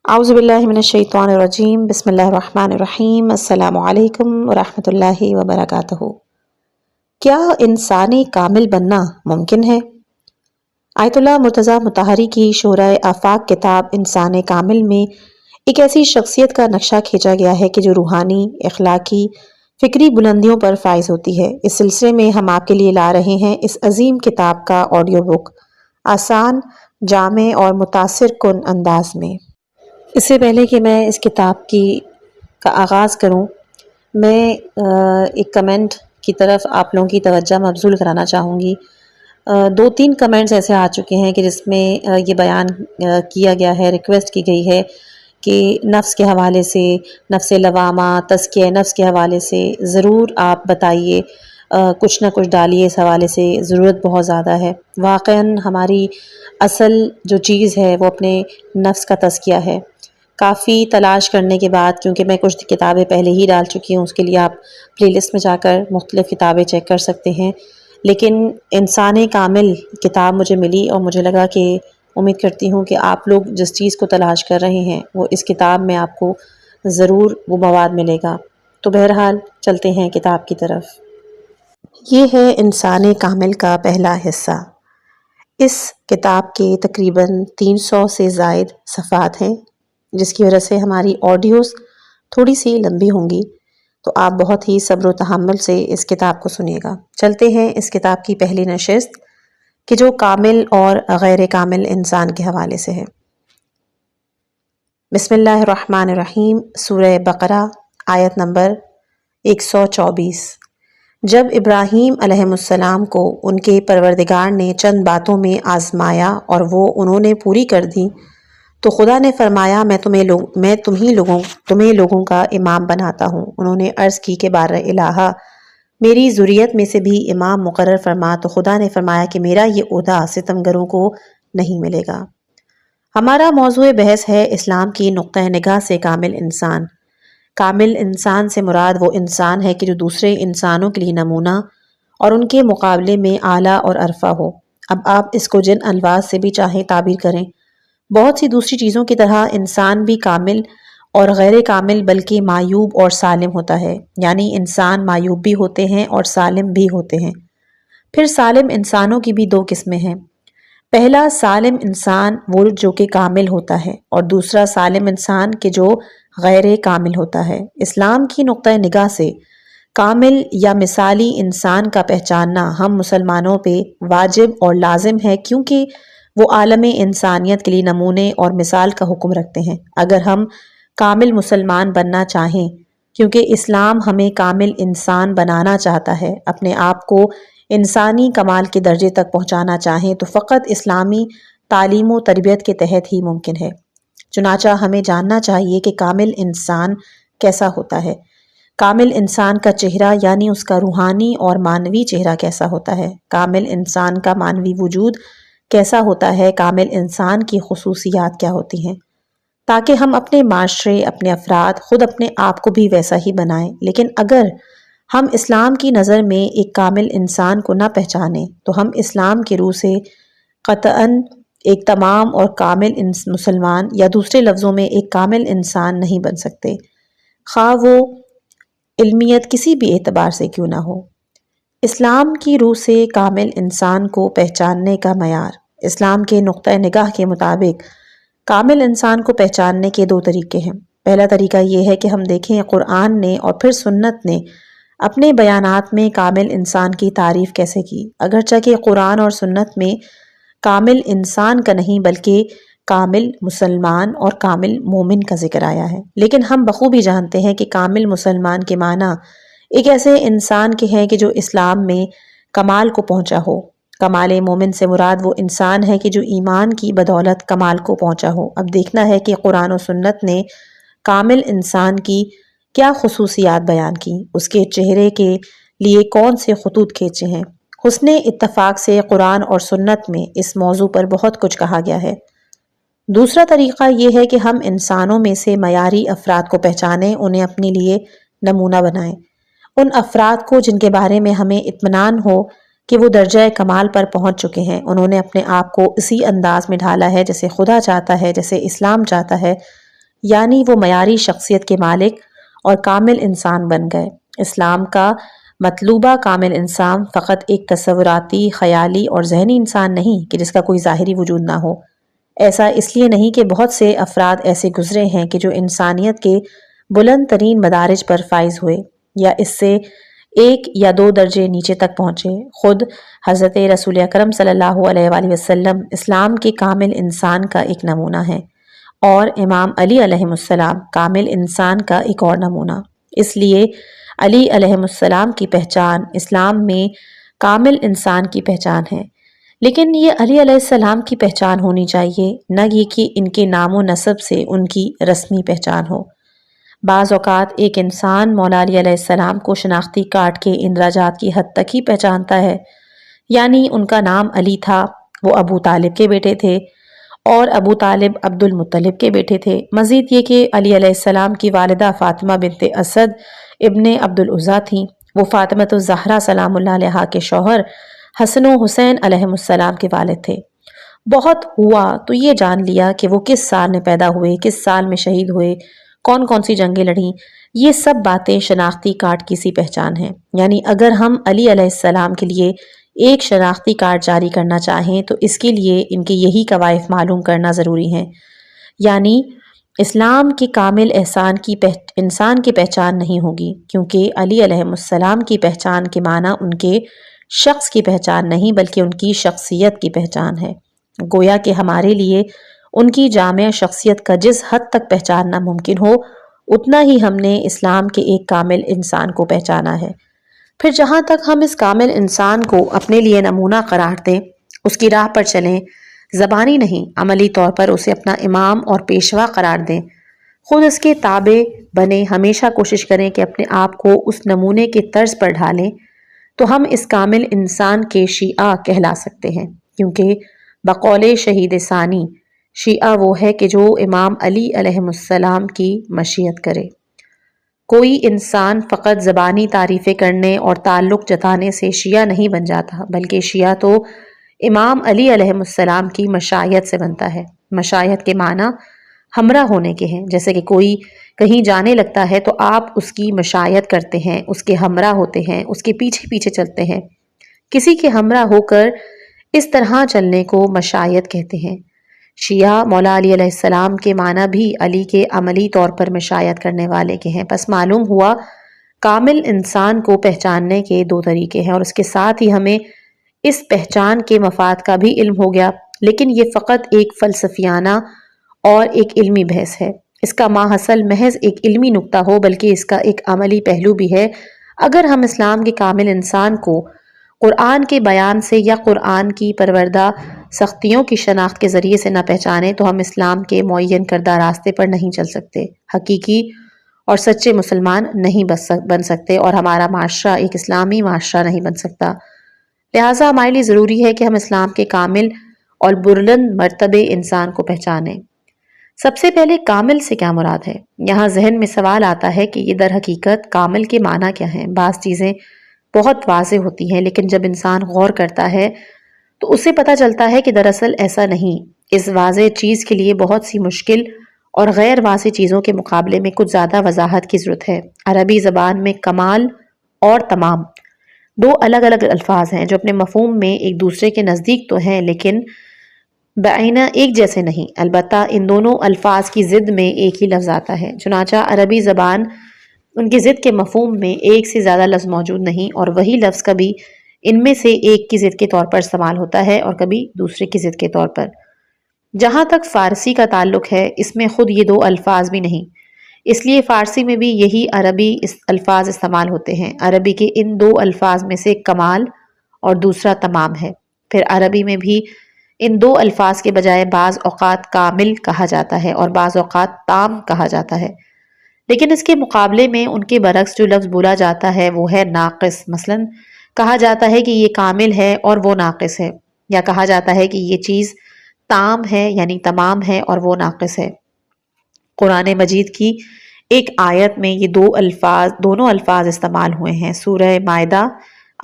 اعوذ باللہ من الشیطان الرجیم بسم اللہ الرحمن الرحیم السلام علیکم ورحمۃ اللہ وبرکاتہ۔ کیا انسان کامل بننا ممکن ہے؟ آیت اللہ مرتضیٰ مطہری کی شورۂ آفاق کتاب انسان کامل میں ایک ایسی شخصیت کا نقشہ کھینچا گیا ہے کہ جو روحانی، اخلاقی، فکری بلندیوں پر فائز ہوتی ہے۔ اس سلسلے میں ہم آپ کے لیے لا رہے ہیں اس عظیم کتاب کا آڈیو بک آسان، جامع اور متاثر کن انداز میں۔ اس سے پہلے کہ میں اس کتاب کا آغاز کروں، میں ایک کمنٹ کی طرف آپ لوگوں کی توجہ مبذول کرانا چاہوں گی۔ 2-3 کمنٹس ایسے آ چکے ہیں کہ جس میں یہ بیان کیا گیا ہے، ریکویسٹ کی گئی ہے کہ نفس کے حوالے سے، نفس لوامہ، تزکیہ نفس کے حوالے سے ضرور آپ بتائیے، کچھ نہ کچھ ڈالیے۔ اس حوالے سے ضرورت بہت زیادہ ہے۔ واقعاً ہماری اصل جو چیز ہے وہ اپنے نفس کا تزکیہ ہے۔ کافی تلاش کرنے کے بعد، کیونکہ میں کچھ کتابیں پہلے ہی ڈال چکی ہوں، اس کے لیے آپ پلے لسٹ میں جا کر مختلف کتابیں چیک کر سکتے ہیں، لیکن انسان کامل کتاب مجھے ملی اور مجھے لگا کہ امید کرتی ہوں کہ آپ لوگ جس چیز کو تلاش کر رہے ہیں وہ اس کتاب میں آپ کو ضرور وہ مواد ملے گا۔ تو بہرحال چلتے ہیں کتاب کی طرف۔ یہ ہے انسان کامل کا پہلا حصہ۔ اس کتاب کے تقریباً 300 سے زائد صفحات ہیں، جس کی وجہ سے ہماری آڈیوز تھوڑی سی لمبی ہوں گی، تو آپ بہت ہی صبر و تحمل سے اس کتاب کو سنیے گا۔ چلتے ہیں اس کتاب کی پہلی نشست کہ جو کامل اور غیر کامل انسان کے حوالے سے ہے۔ بسم اللہ الرحمن الرحیم، سورہ بقرہ، آیت نمبر 124۔ جب ابراہیم علیہ السلام کو ان کے پروردگار نے چند باتوں میں آزمایا اور وہ انہوں نے پوری کر دیں، تو خدا نے فرمایا میں تمہیں لوگوں کا امام بناتا ہوں۔ انہوں نے عرض کی کہ بار الہ، میری ذریت میں سے بھی امام مقرر فرما۔ تو خدا نے فرمایا کہ میرا یہ عہدہ ستمگروں کو نہیں ملے گا۔ ہمارا موضوع بحث ہے اسلام کی نقطہ نگاہ سے کامل انسان۔ کامل انسان سے مراد وہ انسان ہے کہ جو دوسرے انسانوں کے لیے نمونہ اور ان کے مقابلے میں اعلیٰ اور ارفع ہو۔ اب آپ اس کو جن الفاظ سے بھی چاہیں تعبیر کریں۔ بہت سی دوسری چیزوں کی طرح انسان بھی کامل اور غیر کامل بلکہ معیوب اور سالم ہوتا ہے، یعنی انسان معیوب بھی ہوتے ہیں اور سالم بھی ہوتے ہیں۔ پھر سالم انسانوں کی بھی 2 قسمیں ہیں۔ پہلا سالم انسان وہ جو کہ کامل ہوتا ہے، اور دوسرا سالم انسان کہ جو غیر کامل ہوتا ہے۔ اسلام کی نقطہ نگاہ سے کامل یا مثالی انسان کا پہچاننا ہم مسلمانوں پہ واجب اور لازم ہے، کیونکہ وہ عالم انسانیت کے لیے نمونے اور مثال کا حکم رکھتے ہیں۔ اگر ہم کامل مسلمان بننا چاہیں، کیونکہ اسلام ہمیں کامل انسان بنانا چاہتا ہے، اپنے آپ کو انسانی کمال کے درجے تک پہنچانا چاہیں، تو فقط اسلامی تعلیم و تربیت کے تحت ہی ممکن ہے۔ چنانچہ ہمیں جاننا چاہیے کہ کامل انسان کیسا ہوتا ہے۔ کامل انسان کا چہرہ یعنی اس کا روحانی اور معنوی چہرہ کیسا ہوتا ہے۔ کامل انسان کا معنوی وجود کیسا ہوتا ہے۔ کامل انسان کی خصوصیات کیا ہوتی ہیں، تاکہ ہم اپنے معاشرے، اپنے افراد، خود اپنے آپ کو بھی ویسا ہی بنائیں۔ لیکن اگر ہم اسلام کی نظر میں ایک کامل انسان کو نہ پہچانیں تو ہم اسلام کی روح سے قطعاً ایک تمام اور کامل مسلمان یا دوسرے لفظوں میں ایک کامل انسان نہیں بن سکتے، خواہ وہ علمیت کسی بھی اعتبار سے کیوں نہ ہو۔ اسلام کی روح سے کامل انسان کو پہچاننے کا معیار۔ اسلام کے نقطہ نگاہ کے مطابق کامل انسان کو پہچاننے کے 2 طریقے ہیں۔ پہلا طریقہ یہ ہے کہ ہم دیکھیں قرآن نے اور پھر سنت نے اپنے بیانات میں کامل انسان کی تعریف کیسے کی۔ اگرچہ کہ قرآن اور سنت میں کامل انسان کا نہیں بلکہ کامل مسلمان اور کامل مومن کا ذکر آیا ہے، لیکن ہم بخوبی جانتے ہیں کہ کامل مسلمان کے معنی ایک ایسے انسان کے ہیں کہ جو اسلام میں کمال کو پہنچا ہو۔ کمال مومن سے مراد وہ انسان ہے کہ جو ایمان کی بدولت کمال کو پہنچا ہو۔ اب دیکھنا ہے کہ قرآن و سنت نے کامل انسان کی کیا خصوصیات بیان کی، اس کے چہرے کے لیے کون سے خطوط کھینچے ہیں۔ حسن اتفاق سے قرآن اور سنت میں اس موضوع پر بہت کچھ کہا گیا ہے۔ دوسرا طریقہ یہ ہے کہ ہم انسانوں میں سے معیاری افراد کو پہچانیں، انہیں اپنے لیے نمونہ بنائیں۔ ان افراد کو جن کے بارے میں ہمیں اطمینان ہو کہ وہ درجہ کمال پر پہنچ چکے ہیں، انہوں نے اپنے آپ کو اسی انداز میں ڈھالا ہے جیسے خدا چاہتا ہے، جیسے اسلام چاہتا ہے، یعنی وہ معیاری شخصیت کے مالک اور کامل انسان بن گئے۔ اسلام کا مطلوبہ کامل انسان فقط ایک تصوراتی، خیالی اور ذہنی انسان نہیں کہ جس کا کوئی ظاہری وجود نہ ہو۔ ایسا اس لیے نہیں کہ بہت سے افراد ایسے گزرے ہیں کہ جو انسانیت کے بلند ترین مدارج پر فائز ہوئے یا اس سے ایک یا دو درجے نیچے تک پہنچے۔ خود حضرت رسول اکرم صلی اللہ علیہ وآلہ وسلم اسلام کے کامل انسان کا ایک نمونہ ہے، اور امام علی علیہ السلام کامل انسان کا ایک اور نمونہ۔ اس لیے علی علیہ السلام کی پہچان اسلام میں کامل انسان کی پہچان ہے، لیکن یہ علی علیہ السلام کی پہچان ہونی چاہیے، نہ یہ کہ ان کے نام و نسب سے ان کی رسمی پہچان ہو۔ بعض اوقات ایک انسان مولا علی علیہ السلام کو شناختی کارڈ کے اندراجات کی حد تک ہی پہچانتا ہے، یعنی ان کا نام علی تھا، وہ ابو طالب کے بیٹے تھے، اور ابو طالب عبد المطلب کے بیٹے تھے۔ مزید یہ کہ علی علیہ السلام کی والدہ فاطمہ بنت اسد ابن عبد العزیٰ تھیں، وہ فاطمۃ الزہرا سلام اللہ علیہا کے شوہر حسن و حسین علیہ السلام کے والد تھے۔ بہت ہوا تو یہ جان لیا کہ وہ کس سال میں پیدا ہوئے، کس سال میں شہید ہوئے، کون کون سی جنگیں لڑیں، یہ سب باتیں شناختی کارڈ کی سی پہچان ہیں۔ یعنی اگر ہم علی علیہ السلام کے لیے ایک شناختی کارڈ جاری کرنا چاہیں تو اس کے لیے ان کے یہی قوائف معلوم کرنا ضروری ہیں، یعنی اسلام کے کامل انسان کی پہچان نہیں ہوگی، کیونکہ علی علیہ السلام کی پہچان کے معنی ان کے شخص کی پہچان نہیں بلکہ ان کی شخصیت کی پہچان ہے۔ گویا کہ ہمارے لیے ان کی جامع شخصیت کا جس حد تک پہچاننا ممکن ہو، اتنا ہی ہم نے اسلام کے ایک کامل انسان کو پہچانا ہے۔ پھر جہاں تک ہم اس کامل انسان کو اپنے لیے نمونہ قرار دیں، اس کی راہ پر چلیں، زبانی نہیں عملی طور پر اسے اپنا امام اور پیشوا قرار دیں، خود اس کے تابع بنے، ہمیشہ کوشش کریں کہ اپنے آپ کو اس نمونے کے طرز پر ڈھالیں، تو ہم اس کامل انسان کے شیعہ کہلا سکتے ہیں، کیونکہ بقول شہید ثانی شیعہ وہ ہے کہ جو امام علی علیہ السلام کی مشیت کرے۔ کوئی انسان فقط زبانی تعریفیں کرنے اور تعلق جتانے سے شیعہ نہیں بن جاتا، بلکہ شیعہ تو امام علی علیہ السلام کی مشایت سے بنتا ہے۔ مشایت کے معنی ہمراہ ہونے کے ہیں، جیسے کہ کوئی کہیں جانے لگتا ہے تو آپ اس کی مشایت کرتے ہیں، اس کے ہمراہ ہوتے ہیں، اس کے پیچھے پیچھے چلتے ہیں۔ کسی کے ہمراہ ہو کر اس طرح چلنے کو مشایت کہتے ہیں۔ شیعہ مولا علی علیہ السلام کے معنی بھی علی کے عملی طور پر مشایت کرنے والے کے ہیں۔ پس معلوم ہوا کامل انسان کو پہچاننے کے دو طریقے ہیں، اور اس کے ساتھ ہی ہمیں اس پہچان کے مفاد کا بھی علم ہو گیا، لیکن یہ فقط ایک فلسفیانہ اور ایک علمی بحث ہے۔ اس کا ماحصل محض ایک علمی نکتہ ہو بلکہ اس کا ایک عملی پہلو بھی ہے۔ اگر ہم اسلام کے کامل انسان کو قرآن کے بیان سے یا قرآن کی پروردہ سختیوں کی شناخت کے ذریعے سے نہ پہچانے تو ہم اسلام کے معین کردہ راستے پر نہیں چل سکتے، حقیقی اور سچے مسلمان نہیں بن سکتے، اور ہمارا معاشرہ ایک اسلامی معاشرہ نہیں بن سکتا۔ لہٰذا ہمارے لیے ضروری ہے کہ ہم اسلام کے کامل اور بلند مرتبے انسان کو پہچانیں۔ سب سے پہلے کامل سے کیا مراد ہے؟ یہاں ذہن میں سوال آتا ہے کہ یہ در حقیقت کامل کے معنی کیا ہیں؟ بعض چیزیں بہت واضح ہوتی ہیں، لیکن جب انسان غور کرتا ہے تو اسے پتہ چلتا ہے کہ دراصل ایسا نہیں۔ اس واضح چیز کے لیے بہت سی مشکل اور غیر واضح چیزوں کے مقابلے میں کچھ زیادہ وضاحت کی ضرورت ہے۔ عربی زبان میں کمال اور تمام دو الگ الگ الفاظ ہیں جو اپنے مفہوم میں ایک دوسرے کے نزدیک تو ہیں لیکن بعینہ ایک جیسے نہیں۔ البتہ ان دونوں الفاظ کی ضد میں ایک ہی لفظ آتا ہے، چنانچہ عربی زبان ان کی ضد کے مفہوم میں ایک سے زیادہ لفظ موجود نہیں، اور وہی لفظ کبھی ان میں سے ایک کی ضد کے طور پر استعمال ہوتا ہے اور کبھی دوسرے کی ضد کے طور پر۔ جہاں تک فارسی کا تعلق ہے، اس میں خود یہ دو الفاظ بھی نہیں، اس لیے فارسی میں بھی یہی عربی الفاظ استعمال ہوتے ہیں۔ عربی کے ان دو الفاظ میں سے کمال اور دوسرا تمام ہے۔ پھر عربی میں بھی ان دو الفاظ کے بجائے بعض اوقات کامل کہا جاتا ہے اور بعض اوقات تام کہا جاتا ہے، لیکن اس کے مقابلے میں ان کے برعکس جو لفظ بولا جاتا ہے وہ ہے ناقص۔ مثلاً کہا جاتا ہے کہ یہ کامل ہے اور وہ ناقص ہے، یا کہا جاتا ہے کہ یہ چیز تام ہے یعنی تمام ہے اور وہ ناقص ہے۔ قرآن مجید کی ایک آیت میں یہ دونوں الفاظ استعمال ہوئے ہیں۔ سورہ مائدہ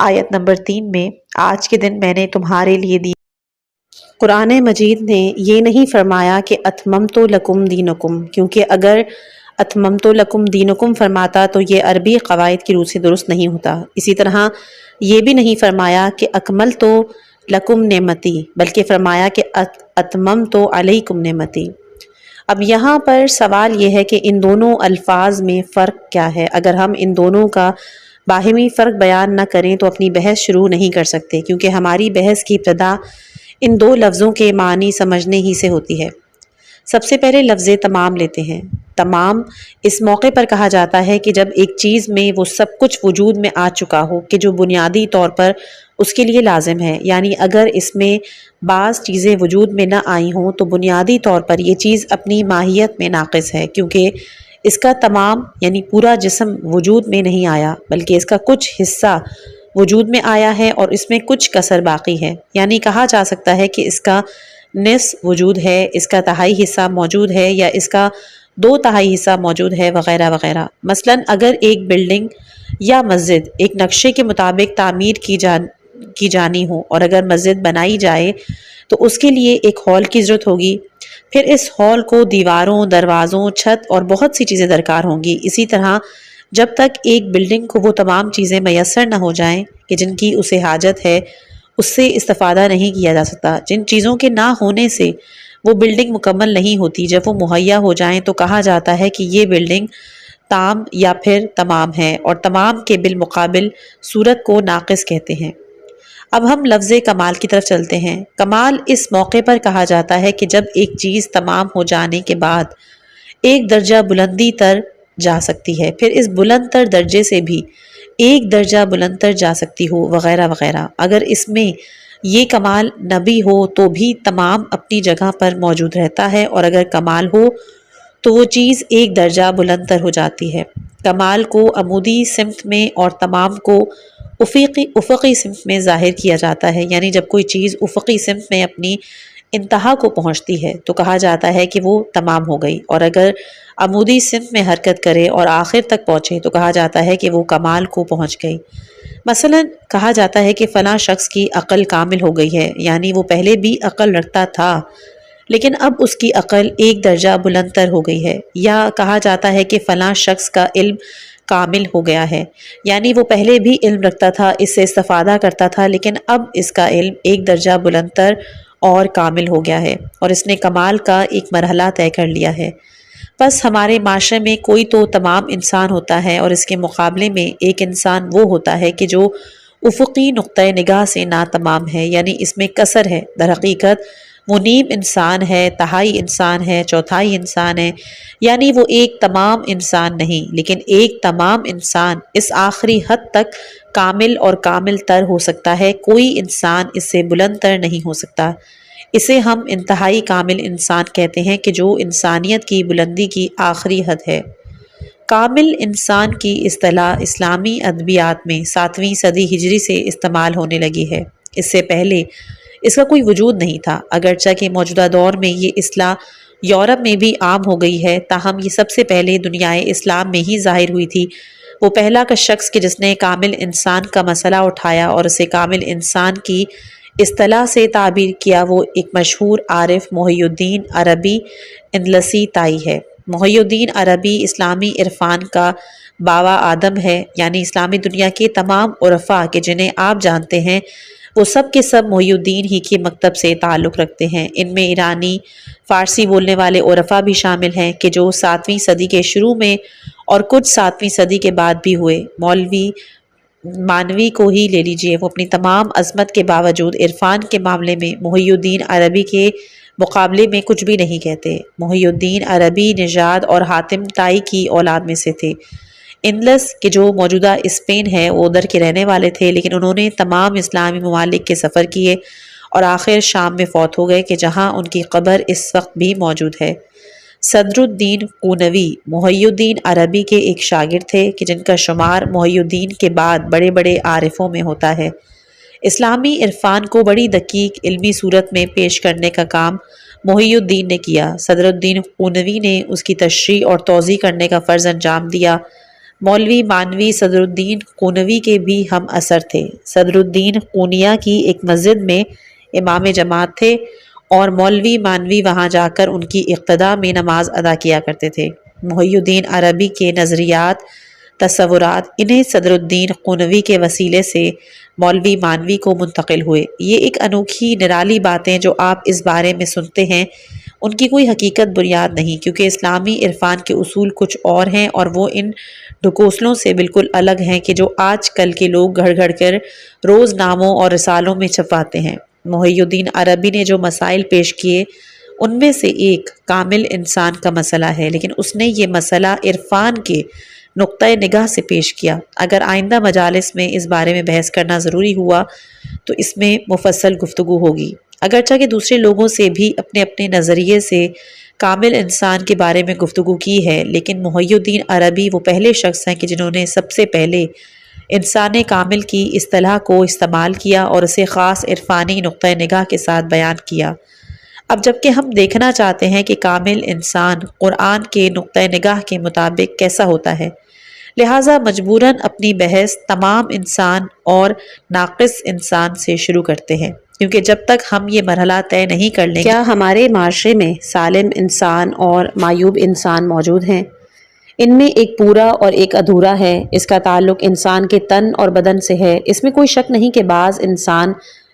آیت نمبر 3 میں آج کے دن میں نے تمہارے لیے دی قرآن مجید نے یہ نہیں فرمایا کہ اتممت لکم دینکم، کیونکہ اگر اتممت لکم دینکم فرماتا تو یہ عربی قواعد کی روح سے درست نہیں ہوتا۔ اسی طرح یہ بھی نہیں فرمایا کہ اکملت لکم نعمتی، بلکہ فرمایا کہ اتممت علیکم نعمتی۔ اب یہاں پر سوال یہ ہے کہ ان دونوں الفاظ میں فرق کیا ہے؟ اگر ہم ان دونوں کا باہمی فرق بیان نہ کریں تو اپنی بحث شروع نہیں کر سکتے، کیونکہ ہماری بحث کی ابتدا ان دو لفظوں کے معنی سمجھنے ہی سے ہوتی ہے۔ سب سے پہلے لفظ تمام لیتے ہیں۔ تمام اس موقع پر کہا جاتا ہے کہ جب ایک چیز میں وہ سب کچھ وجود میں آ چکا ہو کہ جو بنیادی طور پر اس کے لیے لازم ہے، یعنی اگر اس میں بعض چیزیں وجود میں نہ آئی ہوں تو بنیادی طور پر یہ چیز اپنی ماہیت میں ناقص ہے، کیونکہ اس کا تمام یعنی پورا جسم وجود میں نہیں آیا، بلکہ اس کا کچھ حصہ وجود میں آیا ہے اور اس میں کچھ کسر باقی ہے۔ یعنی کہا جا سکتا ہے کہ اس کا نصف وجود ہے، اس کا تہائی حصہ موجود ہے، یا اس کا 2/3 حصہ موجود ہے، وغیرہ وغیرہ۔ مثلا اگر ایک بلڈنگ یا مسجد ایک نقشے کے مطابق تعمیر کی جانی ہو، اور اگر مسجد بنائی جائے تو اس کے لیے ایک ہال کی ضرورت ہوگی، پھر اس ہال کو دیواروں، دروازوں، چھت اور بہت سی چیزیں درکار ہوں گی۔ اسی طرح جب تک ایک بلڈنگ کو وہ تمام چیزیں میسر نہ ہو جائیں کہ جن کی اسے حاجت ہے، اس سے استفادہ نہیں کیا جا سکتا۔ جن چیزوں کے نہ ہونے سے وہ بلڈنگ مکمل نہیں ہوتی، جب وہ مہیا ہو جائیں تو کہا جاتا ہے کہ یہ بلڈنگ تام یا پھر تمام ہے، اور تمام کے بالمقابل صورت کو ناقص کہتے ہیں۔ اب ہم لفظ کمال کی طرف چلتے ہیں۔ کمال اس موقع پر کہا جاتا ہے کہ جب ایک چیز تمام ہو جانے کے بعد ایک درجہ بلندی تر جا سکتی ہے، پھر اس بلند تر درجے سے بھی ایک درجہ بلند تر جا سکتی ہو، وغیرہ وغیرہ۔ اگر اس میں یہ کمال نہ بھی ہو تو بھی تمام اپنی جگہ پر موجود رہتا ہے، اور اگر کمال ہو تو وہ چیز ایک درجہ بلند تر ہو جاتی ہے۔ کمال کو عمودی سمت میں اور تمام کو افقی سمت میں ظاہر کیا جاتا ہے، یعنی جب کوئی چیز افقی سمت میں اپنی انتہا کو پہنچتی ہے تو کہا جاتا ہے کہ وہ تمام ہو گئی، اور اگر عمودی سمت میں حرکت کرے اور آخر تک پہنچے تو کہا جاتا ہے کہ وہ کمال کو پہنچ گئی۔ مثلا کہا جاتا ہے کہ فلاں شخص کی عقل کامل ہو گئی ہے، یعنی وہ پہلے بھی عقل رکھتا تھا لیکن اب اس کی عقل ایک درجہ بلند تر ہو گئی ہے۔ یا کہا جاتا ہے کہ فلاں شخص کا علم کامل ہو گیا ہے، یعنی وہ پہلے بھی علم رکھتا تھا، اس سے استفادہ کرتا تھا، لیکن اب اس کا علم ایک درجہ بلند تر اور کامل ہو گیا ہے، اور اس نے کمال کا ایک مرحلہ طے کر لیا ہے۔ بس ہمارے معاشرے میں کوئی تو تمام انسان ہوتا ہے، اور اس کے مقابلے میں ایک انسان وہ ہوتا ہے کہ جو افقی نقطۂ نگاہ سے ناتمام ہے، یعنی اس میں کسر ہے۔ در حقیقت وہ نیم انسان ہے، تہائی انسان ہے، چوتھائی انسان ہے، یعنی وہ ایک تمام انسان نہیں، لیکن ایک تمام انسان اس آخری حد تک کامل اور کامل تر ہو سکتا ہے، کوئی انسان اس سے بلند تر نہیں ہو سکتا۔ اسے ہم انتہائی کامل انسان کہتے ہیں کہ جو انسانیت کی بلندی کی آخری حد ہے۔ کامل انسان کی اصطلاح اسلامی ادبیات میں 7ویں صدی ہجری سے استعمال ہونے لگی ہے۔ اس سے پہلے اس کا کوئی وجود نہیں تھا، اگرچہ کہ موجودہ دور میں یہ اصطلاح یورپ میں بھی عام ہو گئی ہے، تاہم یہ سب سے پہلے دنیائے اسلام میں ہی ظاہر ہوئی تھی۔ وہ پہلا کا شخص کہ جس نے کامل انسان کا مسئلہ اٹھایا اور اسے کامل انسان کی اصطلاح سے تعبیر کیا، وہ ایک مشہور عارف محی الدین عربی اندلسی تائی ہے۔ محی الدین عربی اسلامی عرفان کا باوا آدم ہے، یعنی اسلامی دنیا کے تمام عرفاء کہ جنہیں آپ جانتے ہیں وہ سب کے سب محی الدین ہی کے مکتب سے تعلق رکھتے ہیں۔ ان میں ایرانی فارسی بولنے والے عرفاء بھی شامل ہیں کہ جو 7ویں صدی کے شروع میں اور کچھ 7ویں صدی کے بعد بھی ہوئے۔ مولوی مانوی کو ہی لے لیجئے، وہ اپنی تمام عظمت کے باوجود عرفان کے معاملے میں محی الدین عربی کے مقابلے میں کچھ بھی نہیں کہتے۔ محی الدین عربی نژاد اور حاتم طائی کی اولاد میں سے تھے۔ اندلس کہ جو موجودہ اسپین ہے، وہ ادھر کے رہنے والے تھے، لیکن انہوں نے تمام اسلامی ممالک کے سفر کیے اور آخر شام میں فوت ہو گئے کہ جہاں ان کی قبر اس وقت بھی موجود ہے۔ صدر الدین قونوی محی الدین عربی کے ایک شاگرد تھے کہ جن کا شمار محی الدین کے بعد بڑے بڑے عارفوں میں ہوتا ہے۔ اسلامی عرفان کو بڑی دقیق علمی صورت میں پیش کرنے کا کام محی الدین نے کیا۔ صدر الدین قونوی نے اس کی تشریح اور توضیح کرنے کا فرض انجام دیا۔ مولوی مانوی صدر الدین قونوی کے بھی ہم اثر تھے۔ صدر الدین قونیہ کی ایک مسجد میں امام جماعت تھے اور مولوی مانوی وہاں جا کر ان کی اقتداء میں نماز ادا کیا کرتے تھے۔ محی الدین عربی کے نظریات، تصورات انہیں صدر الدین قنوی کے وسیلے سے مولوی مانوی کو منتقل ہوئے۔ یہ ایک انوکھی نرالی باتیں جو آپ اس بارے میں سنتے ہیں ان کی کوئی حقیقت بنیاد نہیں، کیونکہ اسلامی عرفان کے اصول کچھ اور ہیں اور وہ ان ڈھکوسلوں سے بالکل الگ ہیں کہ جو آج کل کے لوگ گھڑ گھڑ کر روز ناموں اور رسالوں میں چھپواتے ہیں۔ محی الدین عربی نے جو مسائل پیش کیے ان میں سے ایک کامل انسان کا مسئلہ ہے، لیکن اس نے یہ مسئلہ عرفان کے نقطۂ نگاہ سے پیش کیا۔ اگر آئندہ مجالس میں اس بارے میں بحث کرنا ضروری ہوا تو اس میں مفصل گفتگو ہوگی۔ اگرچہ کہ دوسرے لوگوں سے بھی اپنے اپنے نظریے سے کامل انسان کے بارے میں گفتگو کی ہے، لیکن محی الدین عربی وہ پہلے شخص ہیں کہ جنہوں نے سب سے پہلے انسان کامل کی اصطلاح کو استعمال کیا اور اسے خاص عرفانی نقطۂ نگاہ کے ساتھ بیان کیا۔ اب جبکہ ہم دیکھنا چاہتے ہیں کہ کامل انسان قرآن کے نقطۂ نگاہ کے مطابق کیسا ہوتا ہے، لہٰذا مجبوراً اپنی بحث تمام انسان اور ناقص انسان سے شروع کرتے ہیں، کیونکہ جب تک ہم یہ مرحلہ طے نہیں کر لیں کیا ہمارے معاشرے میں سالم انسان اور معیوب انسان موجود ہیں، ان میں ایک پورا اور ایک ادھورا ہے، اس کا تعلق انسان کے تن اور بدن سے ہے۔ اس میں کوئی شک نہیں کہ بعض انسان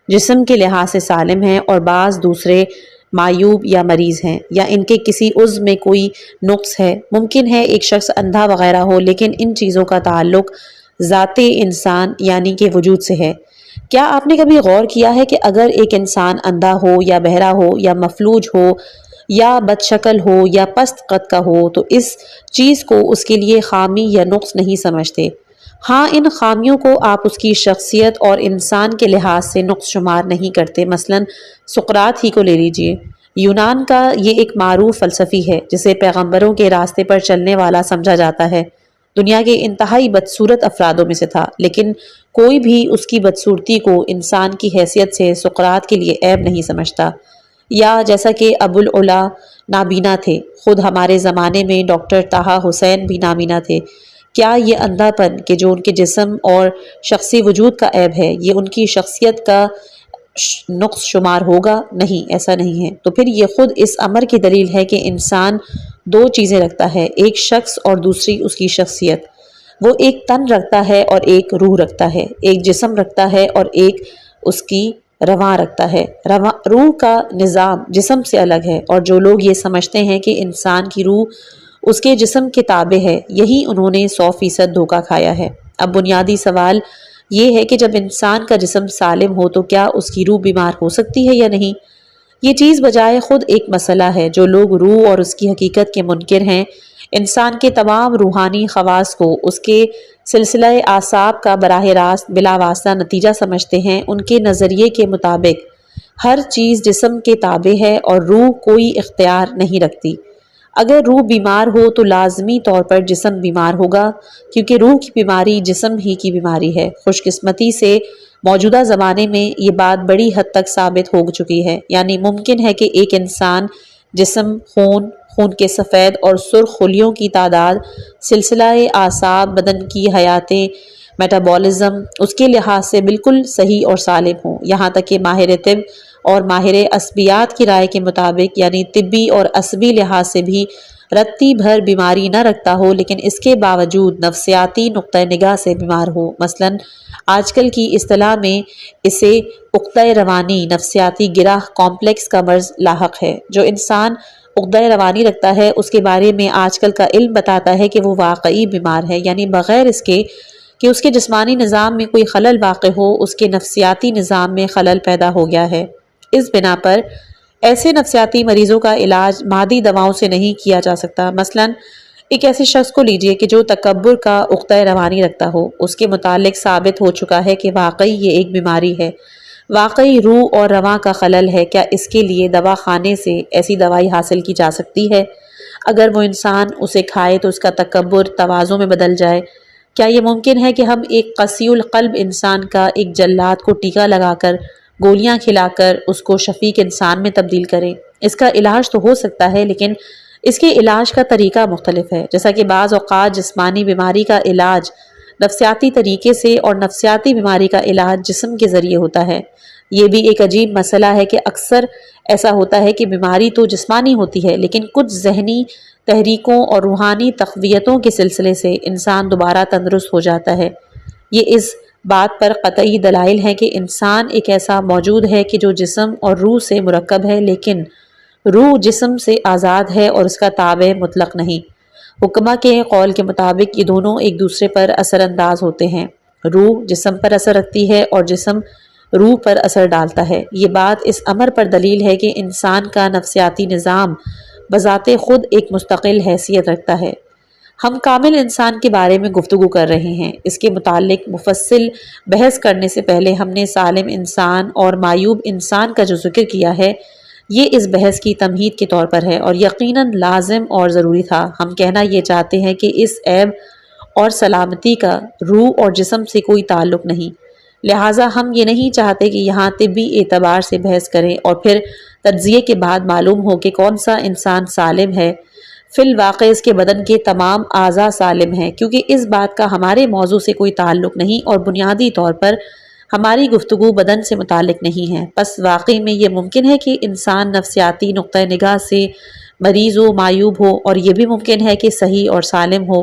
جسم کے لحاظ سے سالم ہیں اور بعض دوسرے معیوب یا مریض ہیں، یا ان کے کسی عضو میں کوئی نقص ہے۔ ممکن ہے ایک شخص اندھا وغیرہ ہو، لیکن ان چیزوں کا تعلق ذات انسان یعنی کہ وجود سے ہے۔ کیا آپ نے کبھی غور کیا ہے کہ اگر ایک انسان اندھا ہو یا بہرا ہو یا مفلوج ہو یا بد شکل ہو یا پست قد کا ہو تو اس چیز کو اس کے لیے خامی یا نقص نہیں سمجھتے؟ ہاں، ان خامیوں کو آپ اس کی شخصیت اور انسان کے لحاظ سے نقص شمار نہیں کرتے۔ مثلاً سقراط ہی کو لے لیجئے۔ یونان کا یہ ایک معروف فلسفی ہے جسے پیغمبروں کے راستے پر چلنے والا سمجھا جاتا ہے۔ دنیا کے انتہائی بدصورت افرادوں میں سے تھا، لیکن کوئی بھی اس کی بدصورتی کو انسان کی حیثیت سے سقراط کے لیے عیب نہیں سمجھتا۔ یا جیسا کہ ابوالعلا نابینا تھے، خود ہمارے زمانے میں ڈاکٹر طہ حسین بھی نابینا تھے، کیا یہ اندھا پن کہ جو ان کے جسم اور شخصی وجود کا عیب ہے یہ ان کی شخصیت کا نقص شمار ہوگا؟ نہیں، ایسا نہیں ہے۔ تو پھر یہ خود اس امر کی دلیل ہے کہ انسان دو چیزیں رکھتا ہے، ایک شخص اور دوسری اس کی شخصیت۔ وہ ایک تن رکھتا ہے اور ایک روح رکھتا ہے، ایک جسم رکھتا ہے اور ایک اس کی رواں رکھتا ہے۔ روح کا نظام جسم سے الگ ہے، اور جو لوگ یہ سمجھتے ہیں کہ انسان کی روح اس کے جسم کے تابع ہے، یہی انہوں نے 100% دھوکہ کھایا ہے۔ اب بنیادی سوال یہ ہے کہ جب انسان کا جسم سالم ہو تو کیا اس کی روح بیمار ہو سکتی ہے یا نہیں؟ یہ چیز بجائے خود ایک مسئلہ ہے۔ جو لوگ روح اور اس کی حقیقت کے منکر ہیں، انسان کے تمام روحانی خواص کو اس کے سلسلہ اعصاب کا براہ راست بلا واسطہ نتیجہ سمجھتے ہیں، ان کے نظریے کے مطابق ہر چیز جسم کے تابع ہے اور روح کوئی اختیار نہیں رکھتی۔ اگر روح بیمار ہو تو لازمی طور پر جسم بیمار ہوگا، کیونکہ روح کی بیماری جسم ہی کی بیماری ہے۔ خوش قسمتی سے موجودہ زمانے میں یہ بات بڑی حد تک ثابت ہو چکی ہے، یعنی ممکن ہے کہ ایک انسان جسم، خون کے سفید اور سرخ خلیوں کی تعداد، سلسلہ اعصاب، بدن کی حیاتیں، میٹابولزم اس کے لحاظ سے بالکل صحیح اور سالم ہوں، یہاں تک کہ ماہر طب اور ماہر عصبیات کی رائے کے مطابق یعنی طبی اور عصبی لحاظ سے بھی رتی بھر بیماری نہ رکھتا ہو، لیکن اس کے باوجود نفسیاتی نقطۂ نگاہ سے بیمار ہو۔ مثلاً آج کل کی اصطلاح میں اسے عقدہ روانی، نفسیاتی گرہ، کمپلیکس کا مرض لاحق ہے۔ جو انسان عقدہ روانی رکھتا ہے اس کے بارے میں آج کل کا علم بتاتا ہے کہ وہ واقعی بیمار ہے، یعنی بغیر اس کے کہ اس کے جسمانی نظام میں کوئی خلل واقع ہو، اس کے نفسیاتی نظام میں خلل پیدا ہو گیا ہے۔ اس بنا پر ایسے نفسیاتی مریضوں کا علاج مادی دواؤں سے نہیں کیا جا سکتا۔ مثلاً ایک ایسے شخص کو لیجئے کہ جو تکبر کا عقدہ روانی رکھتا ہو، اس کے متعلق ثابت ہو چکا ہے کہ واقعی یہ ایک بیماری ہے، واقعی روح اور رواں کا خلل ہے۔ کیا اس کے لیے دوا خانے سے ایسی دوائی حاصل کی جا سکتی ہے؟ اگر وہ انسان اسے کھائے تو اس کا تکبر تواضع میں بدل جائے؟ کیا یہ ممکن ہے کہ ہم ایک قسی القلب انسان کا ایک جلاد کو ٹیکہ لگا کر، گولیاں کھلا کر اس کو شفیق انسان میں تبدیل کریں؟ اس کا علاج تو ہو سکتا ہے، لیکن اس کے علاج کا طریقہ مختلف ہے۔ جیسا کہ بعض اوقات جسمانی بیماری کا علاج نفسیاتی طریقے سے اور نفسیاتی بیماری کا علاج جسم کے ذریعے ہوتا ہے۔ یہ بھی ایک عجیب مسئلہ ہے کہ اکثر ایسا ہوتا ہے کہ بیماری تو جسمانی ہوتی ہے، لیکن کچھ ذہنی تحریکوں اور روحانی تقویتوں کے سلسلے سے انسان دوبارہ تندرست ہو جاتا ہے۔ یہ اس بات پر قطعی دلائل ہیں کہ انسان ایک ایسا موجود ہے کہ جو جسم اور روح سے مرکب ہے، لیکن روح جسم سے آزاد ہے اور اس کا تابع مطلق نہیں۔ حکمہ کے قول کے مطابق یہ دونوں ایک دوسرے پر اثر انداز ہوتے ہیں۔ روح جسم پر اثر رکھتی ہے اور جسم روح پر اثر ڈالتا ہے۔ یہ بات اس امر پر دلیل ہے کہ انسان کا نفسیاتی نظام بذات خود ایک مستقل حیثیت رکھتا ہے۔ ہم کامل انسان کے بارے میں گفتگو کر رہے ہیں۔ اس کے متعلق مفصل بحث کرنے سے پہلے ہم نے سالم انسان اور معیوب انسان کا جو ذکر کیا ہے، یہ اس بحث کی تمہید کے طور پر ہے اور یقیناً لازم اور ضروری تھا۔ ہم کہنا یہ چاہتے ہیں کہ اس عیب اور سلامتی کا روح اور جسم سے کوئی تعلق نہیں، لہٰذا ہم یہ نہیں چاہتے کہ یہاں طبی اعتبار سے بحث کریں اور پھر تجزیے کے بعد معلوم ہو کہ کون سا انسان سالم ہے۔ فی الواقع اس کے بدن کے تمام اعضاء سالم ہیں، کیونکہ اس بات کا ہمارے موضوع سے کوئی تعلق نہیں اور بنیادی طور پر ہماری گفتگو بدن سے متعلق نہیں ہے۔ پس واقعی میں یہ ممکن ہے کہ انسان نفسیاتی نقطہ نگاہ سے مریض و معیوب ہو، اور یہ بھی ممکن ہے کہ صحیح اور سالم ہو۔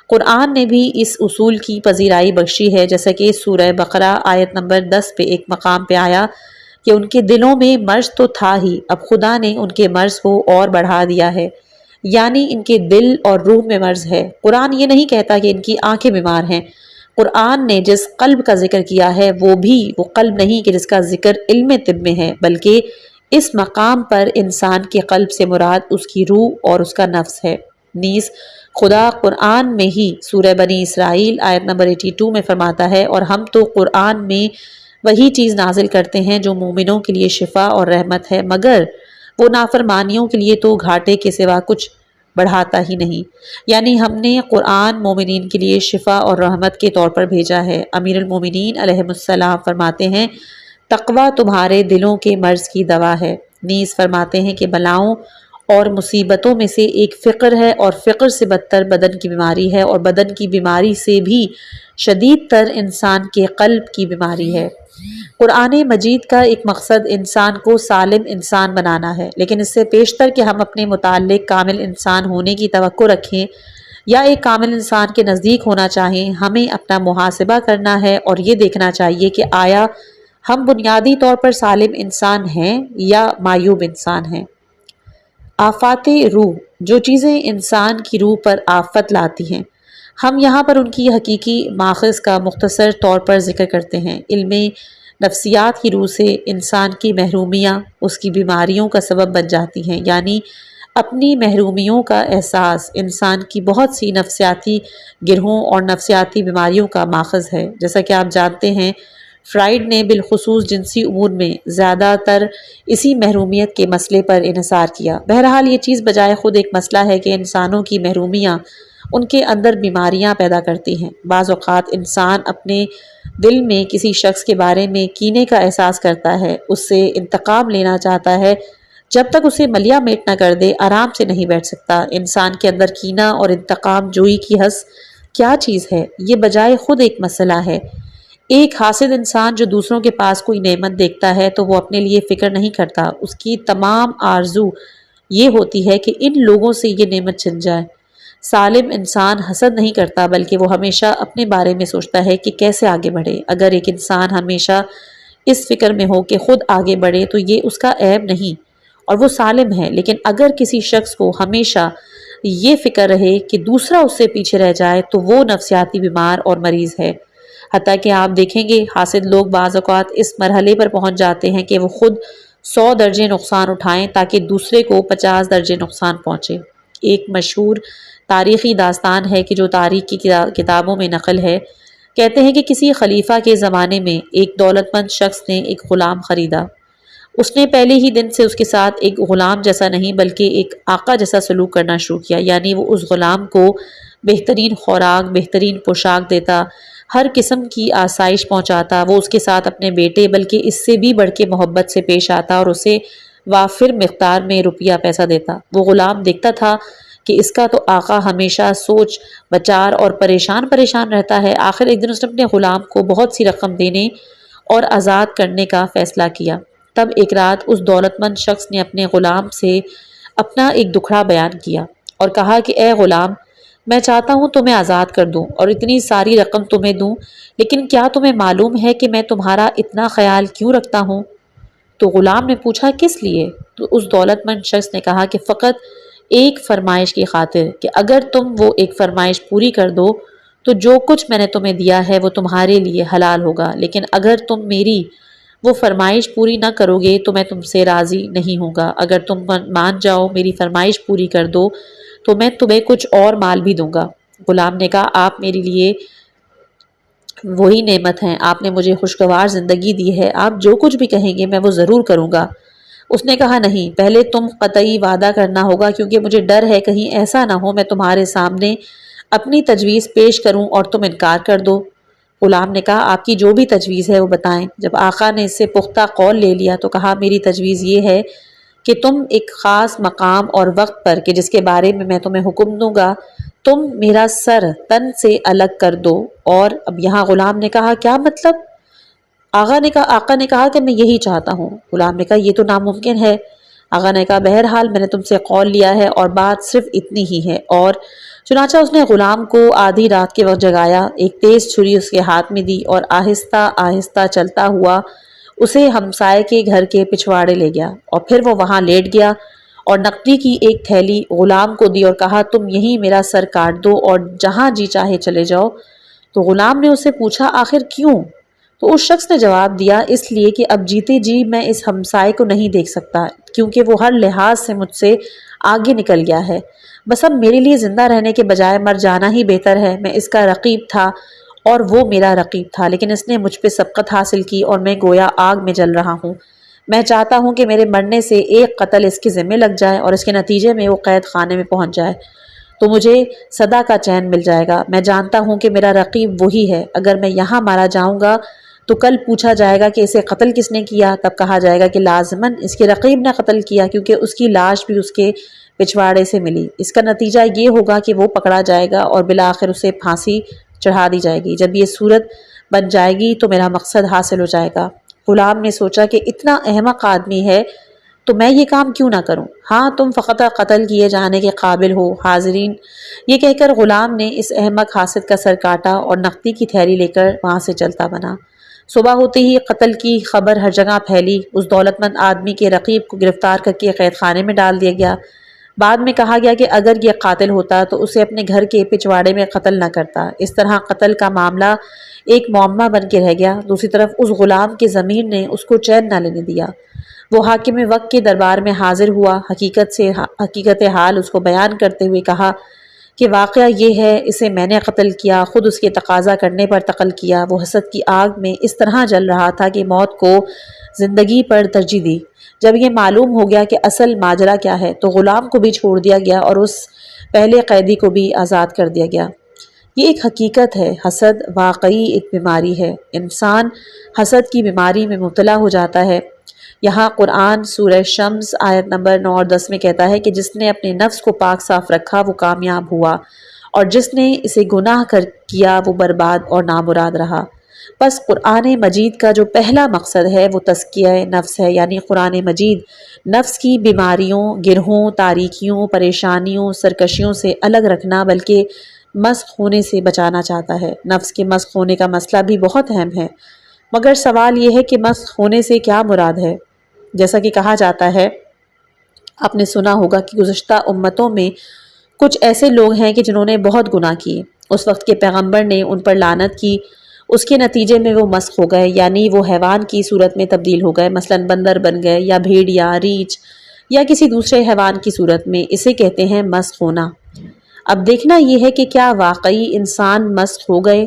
قرآن نے بھی اس اصول کی پذیرائی بخشی ہے، جیسا کہ سورہ بقرہ آیت نمبر 10 پہ ایک مقام پہ آیا کہ ان کے دلوں میں مرض تو تھا ہی، اب خدا نے ان کے مرض کو اور بڑھا دیا ہے، یعنی ان کے دل اور روح میں مرض ہے۔ قرآن یہ نہیں کہتا کہ ان کی آنکھیں بیمار ہیں۔ قرآن نے جس قلب کا ذکر کیا ہے وہ بھی وہ قلب نہیں کہ جس کا ذکر علم طب میں ہے، بلکہ اس مقام پر انسان کے قلب سے مراد اس کی روح اور اس کا نفس ہے۔ نیز خدا قرآن میں ہی سورہ بنی اسرائیل آیت نمبر 82 میں فرماتا ہے، اور ہم تو قرآن میں وہی چیز نازل کرتے ہیں جو مومنوں کے لیے شفا اور رحمت ہے، مگر وہ نافرمانیوں کے لیے تو گھاٹے کے سوا کچھ بڑھاتا ہی نہیں۔ یعنی ہم نے قرآن مومنین کے لیے شفا اور رحمت کے طور پر بھیجا ہے۔ امیر المومنین علیہ السلام فرماتے ہیں، تقوی تمہارے دلوں کے مرض کی دوا ہے۔ نیز فرماتے ہیں کہ بلاؤں اور مصیبتوں میں سے ایک فقر ہے، اور فقر سے بدتر بدن کی بیماری ہے، اور بدن کی بیماری سے بھی شدید تر انسان کے قلب کی بیماری ہے۔ قرآن مجید کا ایک مقصد انسان کو سالم انسان بنانا ہے، لیکن اس سے پیشتر کہ ہم اپنے متعلق کامل انسان ہونے کی توقع رکھیں یا ایک کامل انسان کے نزدیک ہونا چاہیں، ہمیں اپنا محاسبہ کرنا ہے اور یہ دیکھنا چاہیے کہ آیا ہم بنیادی طور پر سالم انسان ہیں یا معیوب انسان ہیں۔ آفات روح، جو چیزیں انسان کی روح پر آفت لاتی ہیں، ہم یہاں پر ان کی حقیقی ماخذ کا مختصر طور پر ذکر کرتے ہیں۔ علم نفسیات کی روح سے انسان کی محرومیاں اس کی بیماریوں کا سبب بن جاتی ہیں، یعنی اپنی محرومیوں کا احساس انسان کی بہت سی نفسیاتی گرہوں اور نفسیاتی بیماریوں کا ماخذ ہے۔ جیسا کہ آپ جانتے ہیں، فرائیڈ نے بالخصوص جنسی امور میں زیادہ تر اسی محرومیت کے مسئلے پر انحصار کیا۔ بہرحال یہ چیز بجائے خود ایک مسئلہ ہے کہ انسانوں کی محرومیاں ان کے اندر بیماریاں پیدا کرتی ہیں۔ بعض اوقات انسان اپنے دل میں کسی شخص کے بارے میں کینے کا احساس کرتا ہے، اس سے انتقام لینا چاہتا ہے، جب تک اسے ملیا میٹ نہ کر دے آرام سے نہیں بیٹھ سکتا۔ انسان کے اندر کینہ اور انتقام جوئی کی حس کیا چیز ہے؟ یہ بجائے خود ایک مسئلہ ہے۔ ایک حاسد انسان جو دوسروں کے پاس کوئی نعمت دیکھتا ہے تو وہ اپنے لیے فکر نہیں کرتا، اس کی تمام آرزو یہ ہوتی ہے کہ ان لوگوں سے یہ نعمت چھن جائے۔ سالم انسان حسد نہیں کرتا، بلکہ وہ ہمیشہ اپنے بارے میں سوچتا ہے کہ کیسے آگے بڑھے۔ اگر ایک انسان ہمیشہ اس فکر میں ہو کہ خود آگے بڑھے تو یہ اس کا عیب نہیں اور وہ سالم ہے، لیکن اگر کسی شخص کو ہمیشہ یہ فکر رہے کہ دوسرا اس سے پیچھے رہ جائے تو وہ نفسیاتی بیمار اور مریض ہے۔ حتیٰ کہ آپ دیکھیں گے حاسد لوگ بعض اوقات اس مرحلے پر پہنچ جاتے ہیں کہ وہ خود 100 درجے نقصان اٹھائیں تاکہ دوسرے کو 50 درجے نقصان پہنچے۔ ایک مشہور تاریخی داستان ہے کہ جو تاریخ کی کتابوں میں نقل ہے، کہتے ہیں کہ کسی خلیفہ کے زمانے میں ایک دولت مند شخص نے ایک غلام خریدا۔ اس نے پہلے ہی دن سے اس کے ساتھ ایک غلام جیسا نہیں بلکہ ایک آقا جیسا سلوک کرنا شروع کیا، یعنی وہ اس غلام کو بہترین خوراک، بہترین پوشاک دیتا، ہر قسم کی آسائش پہنچاتا، وہ اس کے ساتھ اپنے بیٹے بلکہ اس سے بھی بڑھ کے محبت سے پیش آتا اور اسے وافر مقدار میں روپیہ پیسہ دیتا۔ وہ غلام دیکھتا تھا کہ اس کا تو آقا ہمیشہ سوچ بچار اور پریشان رہتا ہے۔ آخر ایک دن اس نے اپنے غلام کو بہت سی رقم دینے اور آزاد کرنے کا فیصلہ کیا۔ تب ایک رات اس دولت مند شخص نے اپنے غلام سے اپنا ایک دکھڑا بیان کیا اور کہا کہ اے غلام، میں چاہتا ہوں تمہیں آزاد کر دوں اور اتنی ساری رقم تمہیں دوں، لیکن کیا تمہیں معلوم ہے کہ میں تمہارا اتنا خیال کیوں رکھتا ہوں؟ تو غلام نے پوچھا کس لیے؟ تو اس دولت مند شخص نے کہا کہ فقط ایک فرمائش کی خاطر، کہ اگر تم وہ ایک فرمائش پوری کر دو تو جو کچھ میں نے تمہیں دیا ہے وہ تمہارے لیے حلال ہوگا، لیکن اگر تم میری وہ فرمائش پوری نہ کرو گے تو میں تم سے راضی نہیں ہوں گا۔ اگر تم مان جاؤ، میری فرمائش پوری کر دو، تو میں تمہیں کچھ اور مال بھی دوں گا۔ غلام نے کہا آپ میرے لیے وہی نعمت ہیں، آپ نے مجھے خوشگوار زندگی دی ہے، آپ جو کچھ بھی کہیں گے میں وہ ضرور کروں گا۔ اس نے کہا نہیں، پہلے تم قطعی وعدہ کرنا ہوگا، کیونکہ مجھے ڈر ہے کہیں ایسا نہ ہو میں تمہارے سامنے اپنی تجویز پیش کروں اور تم انکار کر دو۔ غلام نے کہا آپ کی جو بھی تجویز ہے وہ بتائیں۔ جب آقا نے اس سے پختہ قول لے لیا تو کہا میری تجویز یہ ہے کہ تم ایک خاص مقام اور وقت پر، کہ جس کے بارے میں تمہیں حکم دوں گا، تم میرا سر تن سے الگ کر دو۔ اور اب یہاں غلام نے کہا کیا مطلب؟ آقا نے کہا کہ میں یہی چاہتا ہوں۔ غلام نے کہا یہ تو ناممکن ہے۔ آقا نے کہا بہرحال میں نے تم سے قول لیا ہے اور بات صرف اتنی ہی ہے۔ اور چنانچہ اس نے غلام کو آدھی رات کے وقت جگایا، ایک تیز چھری اس کے ہاتھ میں دی اور آہستہ آہستہ چلتا ہوا اسے ہمسائے کے گھر کے پچھواڑے لے گیا، اور پھر وہ وہاں لیٹ گیا اور نقدی کی ایک تھیلی غلام کو دی اور کہا تم یہیں میرا سر کاٹ دو اور جہاں جی چاہے چلے جاؤ۔ تو غلام نے اس سے پوچھا آخر کیوں؟ تو اس شخص نے جواب دیا اس لیے کہ اب جیتے جی میں اس ہمسائے کو نہیں دیکھ سکتا، کیونکہ وہ ہر لحاظ سے مجھ سے آگے نکل گیا ہے۔ بس اب میرے لیے زندہ رہنے کے بجائے مر جانا ہی بہتر ہے۔ میں اس کا رقیب تھا اور وہ میرا رقیب تھا، لیکن اس نے مجھ پہ سبقت حاصل کی اور میں گویا آگ میں جل رہا ہوں۔ میں چاہتا ہوں کہ میرے مرنے سے ایک قتل اس کے ذمہ لگ جائے اور اس کے نتیجے میں وہ قید خانے میں پہنچ جائے، تو مجھے صدا کا چین مل جائے گا۔ میں جانتا ہوں کہ میرا رقیب وہی ہے۔ اگر میں یہاں مارا جاؤں گا تو کل پوچھا جائے گا کہ اسے قتل کس نے کیا، تب کہا جائے گا کہ لازماً اس کے رقیب نے قتل کیا، کیونکہ اس کی لاش بھی اس کے پچھواڑے سے ملی۔ اس کا نتیجہ یہ ہوگا کہ وہ پکڑا جائے گا اور بالآخر اسے پھانسی چڑھا دی جائے گی۔ جب یہ صورت بن جائے گی تو میرا مقصد حاصل ہو جائے گا۔ غلام نے سوچا کہ اتنا احمق آدمی ہے تو میں یہ کام کیوں نہ کروں؟ ہاں تم فقط قتل کیے جانے کے قابل ہو حاضرین۔ یہ کہہ کر غلام نے اس احمق حاسد کا سر کاٹا اور نقدی کی تھیلی لے کر وہاں سے چلتا بنا۔ صبح ہوتے ہی قتل کی خبر ہر جگہ پھیلی۔ اس دولت مند آدمی کے رقیب کو گرفتار کر کے قید خانے میں ڈال دیا گیا۔ بعد میں کہا گیا کہ اگر یہ قاتل ہوتا تو اسے اپنے گھر کے پچھواڑے میں قتل نہ کرتا۔ اس طرح قتل کا معاملہ ایک معمہ بن کے رہ گیا۔ دوسری طرف اس غلام کے ضمیر نے اس کو چین نہ لینے دیا۔ وہ حاکم وقت کے دربار میں حاضر ہوا، حقیقت حال اس کو بیان کرتے ہوئے کہا کہ واقعہ یہ ہے، اسے میں نے قتل کیا، خود اس کے تقاضا کرنے پر قتل کیا۔ وہ حسد کی آگ میں اس طرح جل رہا تھا کہ موت کو زندگی پر ترجیح دی۔ جب یہ معلوم ہو گیا کہ اصل ماجرا کیا ہے تو غلام کو بھی چھوڑ دیا گیا اور اس پہلے قیدی کو بھی آزاد کر دیا گیا۔ یہ ایک حقیقت ہے، حسد واقعی ایک بیماری ہے۔ انسان حسد کی بیماری میں مبتلا ہو جاتا ہے۔ یہاں قرآن سورہ شمس آیت نمبر 9 اور 10 میں کہتا ہے کہ جس نے اپنے نفس کو پاک صاف رکھا وہ کامیاب ہوا، اور جس نے اسے گناہ کیا وہ برباد اور نامراد رہا۔ بس قرآن مجید کا جو پہلا مقصد ہے وہ تزکیہ نفس ہے، یعنی قرآن مجید نفس کی بیماریوں، گرہوں، تاریکیوں، پریشانیوں، سرکشیوں سے الگ رکھنا بلکہ مسخ ہونے سے بچانا چاہتا ہے۔ نفس کے مسخ ہونے کا مسئلہ بھی بہت اہم ہے، مگر سوال یہ ہے کہ مسخ ہونے سے کیا مراد ہے؟ جیسا کہ کہا جاتا ہے، آپ نے سنا ہوگا کہ گزشتہ امتوں میں کچھ ایسے لوگ ہیں کہ جنہوں نے بہت گناہ کیے، اس وقت کے پیغمبر نے ان پر لعنت کی، اس کے نتیجے میں وہ مسخ ہو گئے، یعنی وہ حیوان کی صورت میں تبدیل ہو گئے، مثلا بندر بن گئے یا بھیڑیا، ریچھ یا کسی دوسرے حیوان کی صورت میں۔ اسے کہتے ہیں مسخ ہونا۔ اب دیکھنا یہ ہے کہ کیا واقعی انسان مسخ ہو گئے،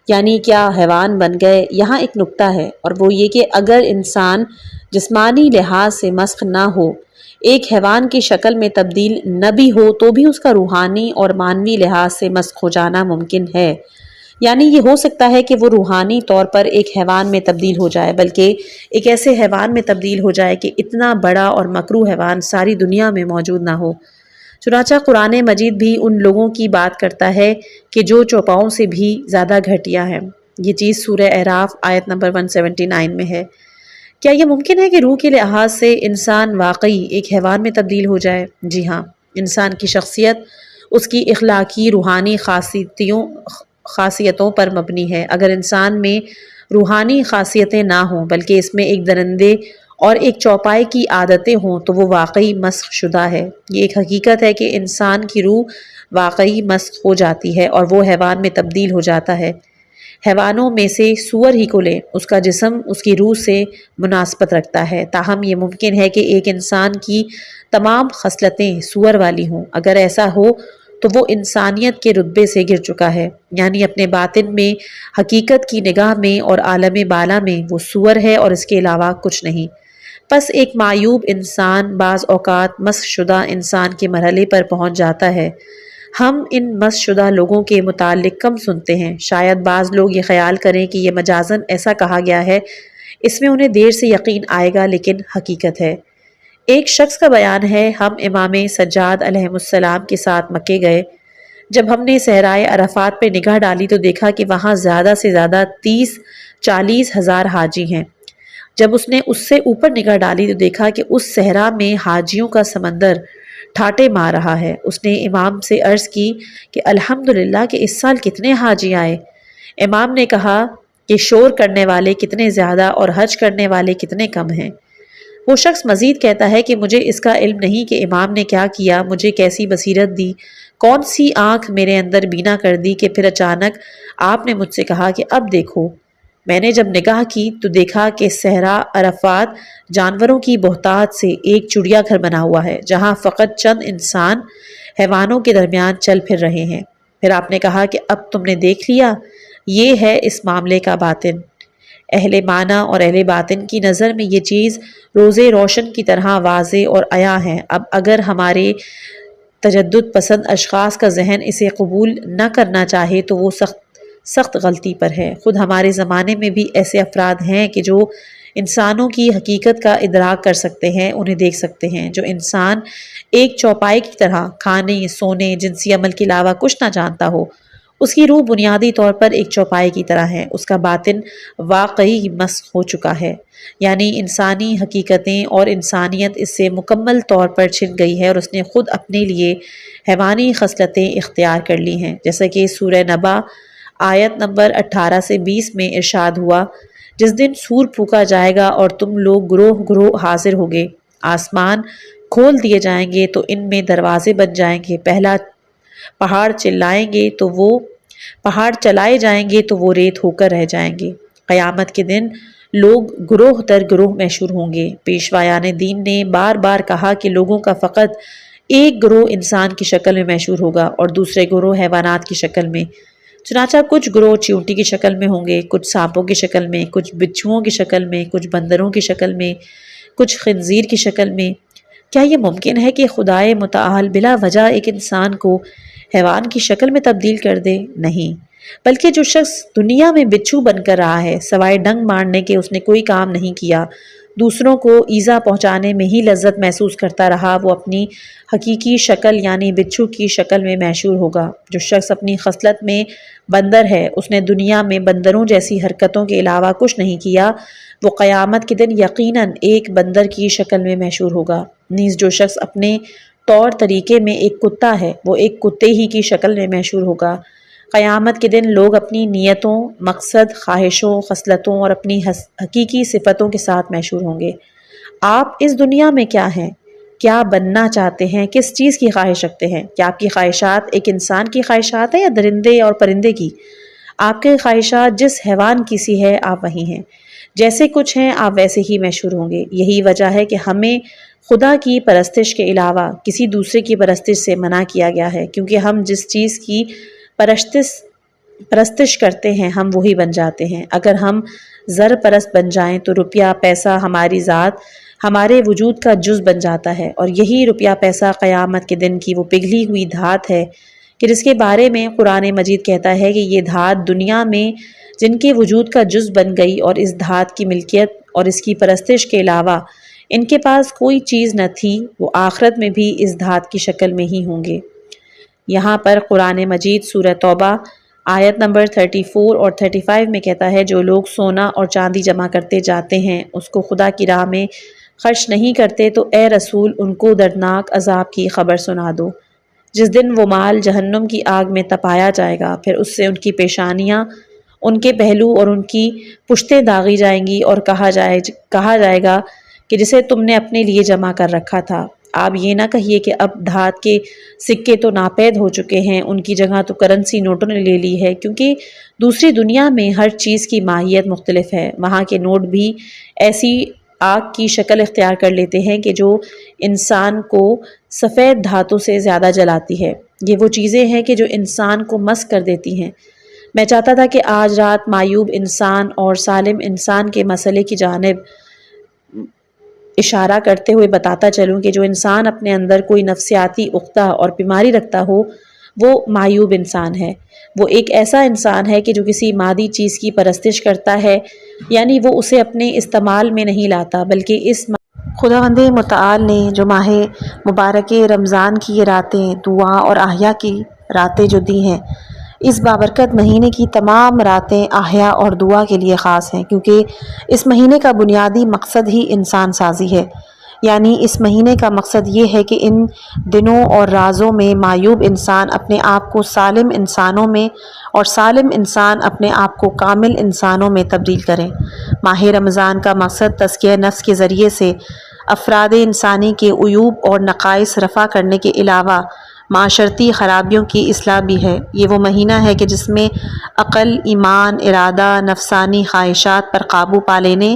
یعنی کیا حیوان بن گئے؟ یہاں ایک نکتہ ہے، اور وہ یہ کہ اگر انسان جسمانی لحاظ سے مسخ نہ ہو، ایک حیوان کی شکل میں تبدیل نہ بھی ہو، تو بھی اس کا روحانی اور معنوی لحاظ سے مسخ ہو جانا ممکن ہے۔ یعنی یہ ہو سکتا ہے کہ وہ روحانی طور پر ایک حیوان میں تبدیل ہو جائے، بلکہ ایک ایسے حیوان میں تبدیل ہو جائے کہ اتنا بڑا اور مکروہ حیوان ساری دنیا میں موجود نہ ہو۔ چنانچہ قرآن مجید بھی ان لوگوں کی بات کرتا ہے کہ جو چوپاؤں سے بھی زیادہ گھٹیا ہے۔ یہ چیز سورہ اعراف آیت نمبر 179 میں ہے۔ کیا یہ ممکن ہے کہ روح کے لحاظ سے انسان واقعی ایک حیوان میں تبدیل ہو جائے؟ جی ہاں، انسان کی شخصیت اس کی اخلاقی روحانی خاصیتوں پر مبنی ہے۔ اگر انسان میں روحانی خاصیتیں نہ ہوں بلکہ اس میں ایک درندے اور ایک چوپائے کی عادتیں ہوں تو وہ واقعی مسخ شدہ ہے۔ یہ ایک حقیقت ہے کہ انسان کی روح واقعی مسخ ہو جاتی ہے اور وہ حیوان میں تبدیل ہو جاتا ہے۔ حیوانوں میں سے سور ہی کو لیں، اس کا جسم اس کی روح سے مناسبت رکھتا ہے، تاہم یہ ممکن ہے کہ ایک انسان کی تمام خصلتیں سور والی ہوں۔ اگر ایسا ہو تو وہ انسانیت کے رتبے سے گر چکا ہے، یعنی اپنے باطن میں، حقیقت کی نگاہ میں اور عالم بالا میں وہ سور ہے اور اس کے علاوہ کچھ نہیں۔ پس ایک معیوب انسان بعض اوقات مسخ شدہ انسان کے مرحلے پر پہنچ جاتا ہے۔ ہم ان مسخ شدہ لوگوں کے متعلق کم سنتے ہیں، شاید بعض لوگ یہ خیال کریں کہ یہ مجازاً ایسا کہا گیا ہے، اس میں انہیں دیر سے یقین آئے گا، لیکن حقیقت ہے۔ ایک شخص کا بیان ہے، ہم امام سجاد علیہ السلام کے ساتھ مکے گئے۔ جب ہم نے صحرائے عرفات پہ نگاہ ڈالی تو دیکھا کہ وہاں زیادہ سے زیادہ 30-40 ہزار حاجی ہیں۔ جب اس نے اس سے اوپر نگاہ ڈالی تو دیکھا کہ اس صحرا میں حاجیوں کا سمندر ٹھاٹے مار رہا ہے۔ اس نے امام سے عرض کی کہ الحمدللہ کہ اس سال کتنے حاجی آئے۔ امام نے کہا کہ شور کرنے والے کتنے زیادہ اور حج کرنے والے کتنے کم ہیں۔ وہ شخص مزید کہتا ہے کہ مجھے اس کا علم نہیں کہ امام نے کیا کیا، مجھے کیسی بصیرت دی، کون سی آنکھ میرے اندر بینا کر دی کہ پھر اچانک آپ نے مجھ سے کہا کہ اب دیکھو۔ میں نے جب نگاہ کی تو دیکھا کہ صحرا عرفات جانوروں کی بہتات سے ایک چڑیا گھر بنا ہوا ہے، جہاں فقط چند انسان حیوانوں کے درمیان چل پھر رہے ہیں۔ پھر آپ نے کہا کہ اب تم نے دیکھ لیا، یہ ہے اس معاملے کا باطن۔ اہل معنی اور اہل باطن کی نظر میں یہ چیز روزے روشن کی طرح واضح اور عیاں ہے۔ اب اگر ہمارے تجدد پسند اشخاص کا ذہن اسے قبول نہ کرنا چاہے تو وہ سخت غلطی پر ہے۔ خود ہمارے زمانے میں بھی ایسے افراد ہیں کہ جو انسانوں کی حقیقت کا ادراک کر سکتے ہیں، انہیں دیکھ سکتے ہیں۔ جو انسان ایک چوپائے کی طرح کھانے، سونے، جنسی عمل کے علاوہ کچھ نہ جانتا ہو، اس کی روح بنیادی طور پر ایک چوپائے کی طرح ہے، اس کا باطن واقعی مسخ ہو چکا ہے، یعنی انسانی حقیقتیں اور انسانیت اس سے مکمل طور پر چھن گئی ہے اور اس نے خود اپنے لیے حیوانی خصلتیں اختیار کر لی ہیں، جیسا کہ سورہ نبا آیت نمبر 18 سے 20 میں ارشاد ہوا، جس دن سور پھونکا جائے گا اور تم لوگ گروہ گروہ حاضر ہوگے، آسمان کھول دیے جائیں گے تو ان میں دروازے بن جائیں گے، پہاڑ چلائے جائیں گے تو وہ ریت ہو کر رہ جائیں گے۔ قیامت کے دن لوگ گروہ در گروہ محشور ہوں گے۔ پیشوایان دین نے بار بار کہا کہ لوگوں کا فقط ایک گروہ انسان کی شکل میں محشور ہوگا اور دوسرے گروہ حیوانات کی شکل میں۔ چنانچہ کچھ گروہ چیونٹی کی شکل میں ہوں گے، کچھ سانپوں کی شکل میں، کچھ بچھوؤں کی شکل میں، کچھ بندروں کی شکل میں، کچھ خنزیر کی شکل میں۔ کیا یہ ممکن ہے کہ خدائے متعال بلا وجہ ایک انسان کو حیوان کی شکل میں تبدیل کر دے؟ نہیں، بلکہ جو شخص دنیا میں بچھو بن کر رہا ہے، سوائے ڈنگ مارنے کے اس نے کوئی کام نہیں کیا، دوسروں کو ایذا پہنچانے میں ہی لذت محسوس کرتا رہا، وہ اپنی حقیقی شکل یعنی بچھو کی شکل میں محشور ہوگا۔ جو شخص اپنی خصلت میں بندر ہے، اس نے دنیا میں بندروں جیسی حرکتوں کے علاوہ کچھ نہیں کیا، وہ قیامت کے دن یقیناً ایک بندر کی شکل میں محشور ہوگا۔ نیز جو شخص اپنے طور طریقے میں ایک کتا ہے، وہ ایک کتے ہی کی شکل میں محشور ہوگا۔ قیامت کے دن لوگ اپنی نیتوں، مقصد، خواہشوں، خصلتوں اور اپنی حقیقی صفتوں کے ساتھ محشور ہوں گے۔ آپ اس دنیا میں کیا ہیں؟ کیا بننا چاہتے ہیں؟ کس چیز کی خواہش رکھتے ہیں؟ کیا آپ کی خواہشات ایک انسان کی خواہشات ہیں یا درندے اور پرندے کی؟ آپ کی خواہشات جس حیوان کی سی ہے، آپ وہی ہیں۔ جیسے کچھ ہیں آپ ویسے ہی محشور ہوں گے۔ یہی وجہ ہے کہ ہمیں خدا کی پرستش کے علاوہ کسی دوسرے کی پرستش سے منع کیا گیا ہے، کیونکہ ہم جس چیز کی پرستش کرتے ہیں ہم وہی بن جاتے ہیں۔ اگر ہم زر پرست بن جائیں تو روپیہ پیسہ ہماری ذات، ہمارے وجود کا جز بن جاتا ہے، اور یہی روپیہ پیسہ قیامت کے دن کی وہ پگھلی ہوئی دھات ہے کہ جس کے بارے میں قرآن مجید کہتا ہے کہ یہ دھات دنیا میں جن کے وجود کا جز بن گئی اور اس دھات کی ملکیت اور اس کی پرستش کے علاوہ ان کے پاس کوئی چیز نہ تھی، وہ آخرت میں بھی اس دھات کی شکل میں ہی ہوں گے۔ یہاں پر قرآن مجید سورہ توبہ آیت نمبر 34 اور 35 میں کہتا ہے جو لوگ سونا اور چاندی جمع کرتے جاتے ہیں اس کو خدا کی راہ میں خرچ نہیں کرتے تو اے رسول ان کو دردناک عذاب کی خبر سنا دو، جس دن وہ مال جہنم کی آگ میں تپایا جائے گا، پھر اس سے ان کی پیشانیاں، ان کے پہلو اور ان کی پشتیں داغی جائیں گی اور کہا جائے گا کہ جسے تم نے اپنے لیے جمع کر رکھا تھا۔ آپ یہ نہ کہیے کہ اب دھات کے سکے تو ناپید ہو چکے ہیں، ان کی جگہ تو کرنسی نوٹوں نے لے لی ہے، کیونکہ دوسری دنیا میں ہر چیز کی ماہیت مختلف ہے۔ وہاں کے نوٹ بھی ایسی آگ کی شکل اختیار کر لیتے ہیں کہ جو انسان کو سفید دھاتوں سے زیادہ جلاتی ہے۔ یہ وہ چیزیں ہیں کہ جو انسان کو مست کر دیتی ہیں۔ میں چاہتا تھا کہ آج رات معیوب انسان اور سالم انسان کے مسئلے کی جانب اشارہ کرتے ہوئے بتاتا چلوں کہ جو انسان اپنے اندر کوئی نفسیاتی عقدہ اور بیماری رکھتا ہو وہ معیوب انسان ہے۔ وہ ایک ایسا انسان ہے کہ جو کسی مادی چیز کی پرستش کرتا ہے، یعنی وہ اسے اپنے استعمال میں نہیں لاتا، بلکہ اس خداوند متعال نے جو ماہ مبارک رمضان کی یہ راتیں دعا اور احیا کی راتیں جو دی ہیں، اس بابرکت مہینے کی تمام راتیں احیا اور دعا کے لیے خاص ہیں، کیونکہ اس مہینے کا بنیادی مقصد ہی انسان سازی ہے۔ یعنی اس مہینے کا مقصد یہ ہے کہ ان دنوں اور رازوں میں معیوب انسان اپنے آپ کو سالم انسانوں میں اور سالم انسان اپنے آپ کو کامل انسانوں میں تبدیل کریں۔ ماہ رمضان کا مقصد تزکیہ نفس کے ذریعے سے افراد انسانی کے عیوب اور نقائص رفع کرنے کے علاوہ معاشرتی خرابیوں کی اصلاح بھی ہے۔ یہ وہ مہینہ ہے کہ جس میں عقل، ایمان، ارادہ، نفسانی خواہشات پر قابو پا لینے،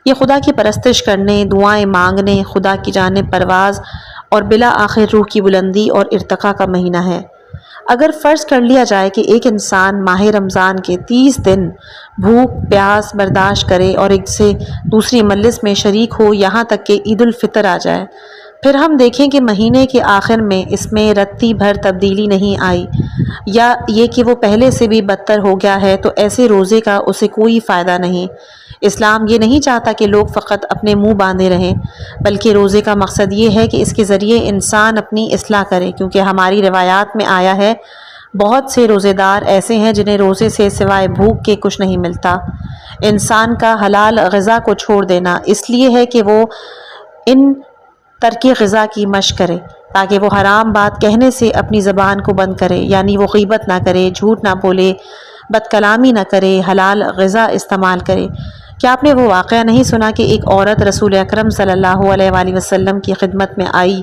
یہ خدا کی پرستش کرنے، دعائیں مانگنے، خدا کی جانب پرواز اور بالآخر روح کی بلندی اور ارتقاء کا مہینہ ہے۔ اگر فرض کر لیا جائے کہ ایک انسان ماہ رمضان کے 30 دن بھوک پیاس برداشت کرے اور ایک سے دوسری مجلس میں شریک ہو یہاں تک کہ عید الفطر آ جائے، پھر ہم دیکھیں کہ مہینے کے آخر میں اس میں رتی بھر تبدیلی نہیں آئی، یا یہ کہ وہ پہلے سے بھی بدتر ہو گیا ہے، تو ایسے روزے کا اسے کوئی فائدہ نہیں۔ اسلام یہ نہیں چاہتا کہ لوگ فقط اپنے منہ باندھے رہیں، بلکہ روزے کا مقصد یہ ہے کہ اس کے ذریعے انسان اپنی اصلاح کرے، کیونکہ ہماری روایات میں آیا ہے بہت سے روزے دار ایسے ہیں جنہیں روزے سے سوائے بھوک کے کچھ نہیں ملتا۔ انسان کا حلال غذا کو چھوڑ دینا اس لیے ہے کہ وہ ان ترک غذا کی مشق کرے، تاکہ وہ حرام بات کہنے سے اپنی زبان کو بند کرے، یعنی وہ غیبت نہ کرے، جھوٹ نہ بولے، بد کلامی نہ کرے، حلال غذا استعمال کرے۔ کیا آپ نے وہ واقعہ نہیں سنا کہ ایک عورت رسول اکرم صلی اللہ علیہ وآلہ وسلم کی خدمت میں آئی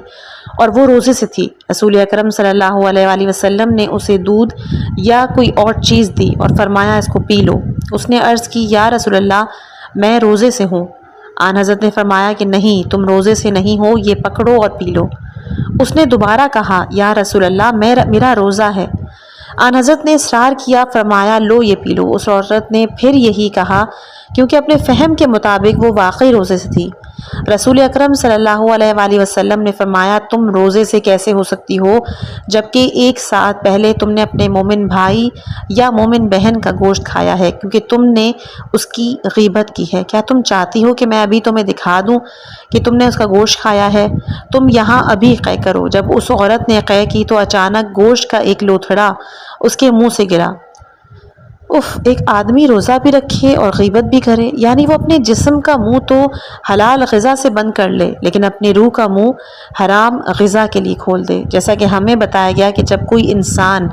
اور وہ روزے سے تھی؟ رسول اکرم صلی اللہ علیہ وآلہ وسلم نے اسے دودھ یا کوئی اور چیز دی اور فرمایا اس کو پی لو۔ اس نے عرض کی یا رسول اللہ میں روزے سے ہوں۔ آن حضرت نے فرمایا کہ نہیں، تم روزے سے نہیں ہو، یہ پکڑو اور پی لو۔ اس نے دوبارہ کہا یا رسول اللہ میرا روزہ ہے۔ آن حضرت نے اصرار کیا، فرمایا لو یہ پی لو۔ اس عورت نے پھر یہی کہا کیونکہ اپنے فہم کے مطابق وہ واقعی روزے سے تھی۔ رسول اکرم صلی اللہ علیہ وآلہ وسلم نے فرمایا تم روزے سے کیسے ہو سکتی ہو جبکہ ایک ساتھ پہلے تم نے اپنے مومن بھائی یا مومن بہن کا گوشت کھایا ہے، کیونکہ تم نے اس کی غیبت کی ہے۔ کیا تم چاہتی ہو کہ میں ابھی تمہیں دکھا دوں کہ تم نے اس کا گوشت کھایا ہے؟ تم یہاں ابھی قے کرو۔ جب اس عورت نے قے کی تو اچانک گوشت کا ایک لوتھڑا اس کے منہ سے گرا۔ اف، ایک آدمی روزہ بھی رکھے اور غیبت بھی کرے، یعنی وہ اپنے جسم کا منہ تو حلال غذا سے بند کر لے لیکن اپنی روح کا منہ حرام غذا کے لیے کھول دے۔ جیسا کہ ہمیں بتایا گیا کہ جب کوئی انسان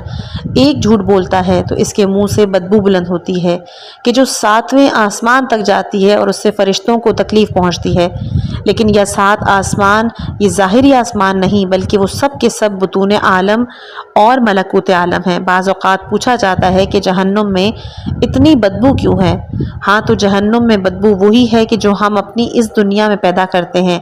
ایک جھوٹ بولتا ہے تو اس کے منہ سے بدبو بلند ہوتی ہے کہ جو 7ویں آسمان تک جاتی ہے اور اس سے فرشتوں کو تکلیف پہنچتی ہے۔ لیکن یہ 7 آسمان یہ ظاہری آسمان نہیں بلکہ وہ سب کے سب بطون عالم اور ملکوت عالم ہیں۔ بعض اوقات پوچھا جاتا ہے کہ جہنم میں اتنی بدبو کیوں ہے؟ ہاں، تو جہنم میں بدبو وہی ہے کہ جو ہم اپنی اس دنیا میں پیدا کرتے ہیں،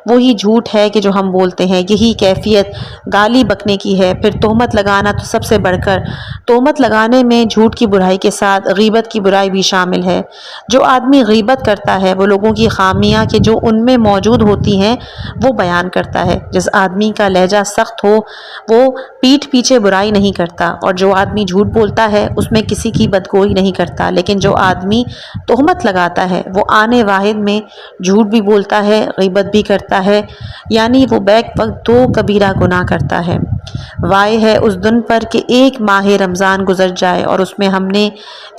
وہی جھوٹ ہے کہ جو ہم بولتے ہیں، یہی کیفیت گالی بکنے کی ہے۔ پھر تہمت لگانا تو سب سے بڑھ کر، تہمت لگانے میں جھوٹ کی برائی کے ساتھ غیبت کی برائی بھی شامل ہے۔ جو آدمی غیبت کرتا ہے وہ لوگوں کی خامیاں کہ جو ان میں موجود ہوتی ہیں وہ بیان کرتا ہے۔ جس آدمی کا لہجہ سخت ہو وہ پیٹھ پیچھے برائی نہیں کرتا، اور جو آدمی جھوٹ بولتا ہے اس میں کسی کی بدگوئی نہیں کرتا، لیکن جو آدمی تہمت لگاتا ہے وہ آنے واحد میں جھوٹ بھی بولتا ہے، غیبت بھی کرتا ہے، یعنی وہ بیک وقت 2 کبیرہ گناہ کرتا ہے۔ وائے ہے اس دن پر کہ ایک ماہ رمضان گزر جائے اور اس میں ہم نے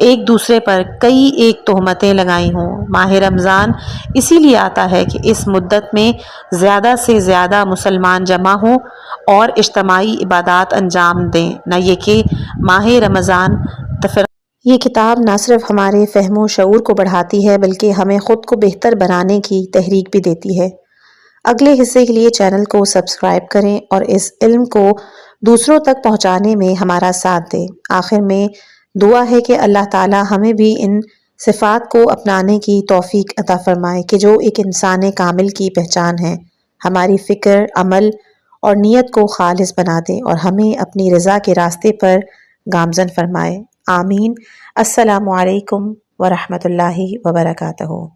ایک دوسرے پر کئی ایک تہمتیں لگائی ہوں۔ ماہ رمضان اسی لیے آتا ہے کہ اس مدت میں زیادہ سے زیادہ مسلمان جمع ہوں اور اجتماعی عبادات انجام دیں، نہ یہ کہ ماہ رمضان یہ کتاب نہ صرف ہمارے فہم و شعور کو بڑھاتی ہے بلکہ ہمیں خود کو بہتر بنانے کی تحریک بھی دیتی ہے۔ اگلے حصے کے لیے چینل کو سبسکرائب کریں اور اس علم کو دوسروں تک پہنچانے میں ہمارا ساتھ دیں۔ آخر میں دعا ہے کہ اللہ تعالی ہمیں بھی ان صفات کو اپنانے کی توفیق عطا فرمائے کہ جو ایک انسان کامل کی پہچان ہے، ہماری فکر، عمل اور نیت کو خالص بنا دے اور ہمیں اپنی رضا کے راستے پر گامزن فرمائے۔ آمین۔ السلام علیکم ورحمۃ اللہ وبرکاتہ۔